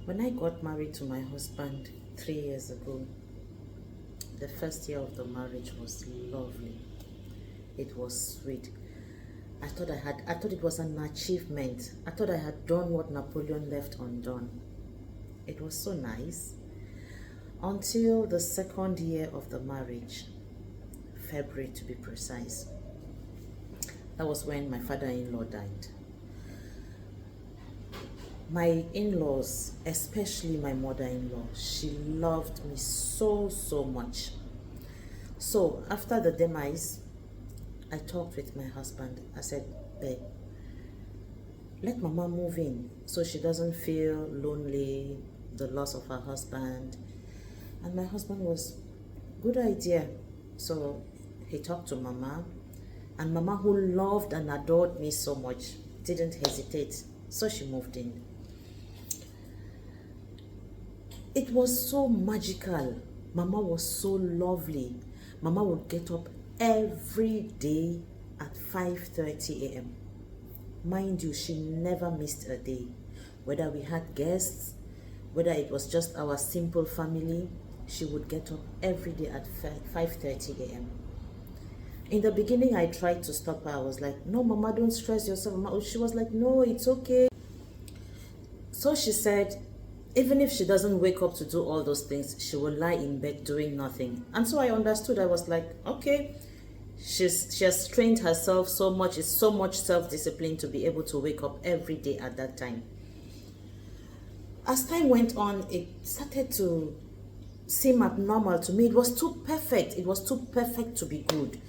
When I got married to my husband 3 years ago, the first year of the marriage was lovely. It was sweet. I thought it was an achievement. I thought I had done what Napoleon left undone. It was so nice. Until the second year of the marriage, February to be precise. That was when my father-in-law died. My in-laws, especially my mother-in-law, she loved me so much. So after the demise, I talked with my husband. I said, babe, let mama move in so she doesn't feel lonely, the loss of her husband. And my husband was, good idea. So he talked to mama, and mama, who loved and adored me so much, didn't hesitate. So she moved in. It was so magical. Mama was so lovely. Mama would get up every day at 5:30 a.m. Mind you, she never missed a day. Whether we had guests, whether it was just our simple family, she would get up every day at 5:30 a.m. In the beginning, I tried to stop her. I was like, no, mama, don't stress yourself. Mama. She was like, no, it's okay. So she said, even if she doesn't wake up to do all those things, she will lie in bed doing nothing. And so I understood. I was like, okay, she has trained herself so much. It's so much self-discipline to be able to wake up every day at that time. As time went on, it started to seem abnormal to me. It was too perfect. It was too perfect to be good.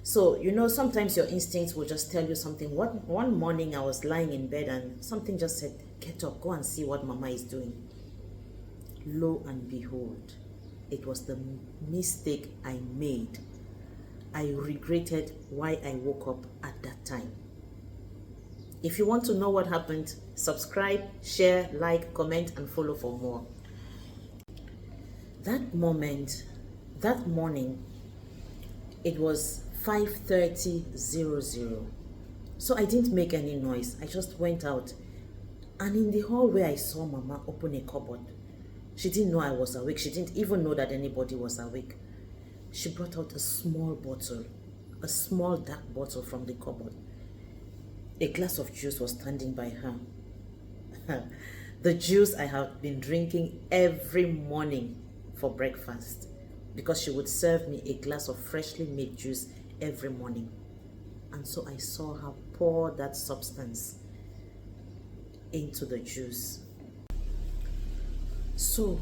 So, you know, sometimes your instincts will just tell you something. One morning I was lying in bed and something just said, get up, go and see what mama is doing. Lo and behold, it was the mistake I made. I regretted why I woke up at that time. If you want to know what happened, subscribe, share, like, comment, and follow for more. That morning, it was 5:30. So I didn't make any noise. I just went out. And in the hallway, I saw mama open a cupboard. She didn't know I was awake. She didn't even know that anybody was awake. She brought out a small bottle, a small dark bottle from the cupboard. A glass of juice was standing by her. The juice I have been drinking every morning for breakfast, because she would serve me a glass of freshly made juice every morning. And so I saw her pour that substance into the juice. So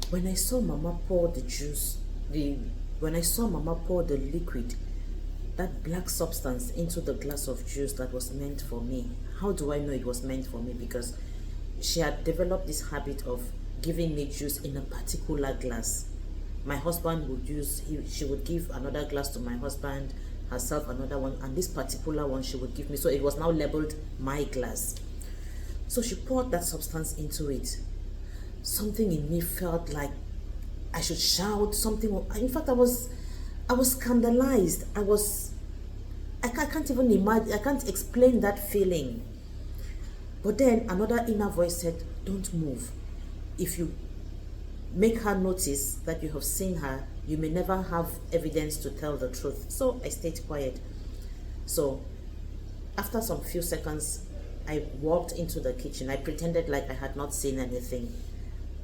when I saw mama pour the juice, when I saw mama pour the liquid, that black substance, into the glass of juice that was meant for me. How do I know it was meant for me? Because she had developed this habit of giving me juice in a particular glass. My husband would she would give another glass to my husband, herself another one, and this particular one she would give me. So it was now labeled my glass. So she poured that substance into it. Something in me felt like I should shout something. In fact, I was scandalized. I can't even imagine, I can't explain that feeling. But then another inner voice said, don't move. If you make her notice that you have seen her, you may never have evidence to tell the truth. So I stayed quiet. So after some few seconds, I walked into the kitchen. I pretended like I had not seen anything.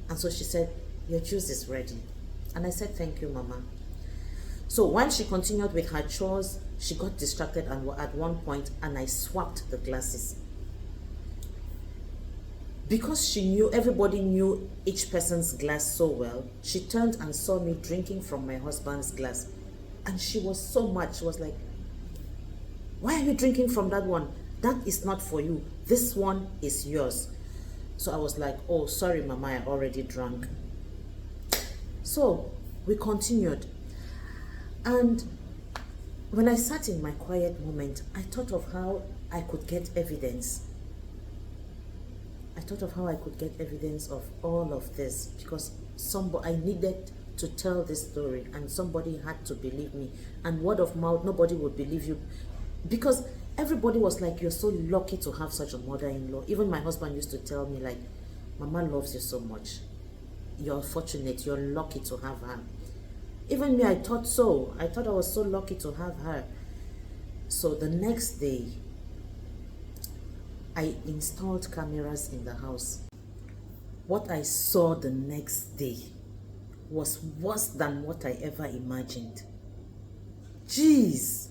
And so she said, your juice is ready. And I said, thank you, mama. So while she continued with her chores, she got distracted at one point, and I swapped the glasses. Because everybody knew each person's glass so well, she turned and saw me drinking from my husband's glass. And she was so mad. She was like, why are you drinking from that one? That is not for you. This one is yours. So I was like, oh, sorry, mama, I already drank. So we continued. And when I sat in my quiet moment, I thought of how I could get evidence. I thought of how I could get evidence of all of this, because I needed to tell this story, and somebody had to believe me. And word of mouth, nobody would believe you, because everybody was like, you're so lucky to have such a mother-in-law. Even my husband used to tell me, like, Mama loves you so much. You're fortunate, you're lucky to have her. Even me, I thought so. I thought I was so lucky to have her. So the next day, I installed cameras in the house. What I saw the next day was worse than what I ever imagined. Jeez,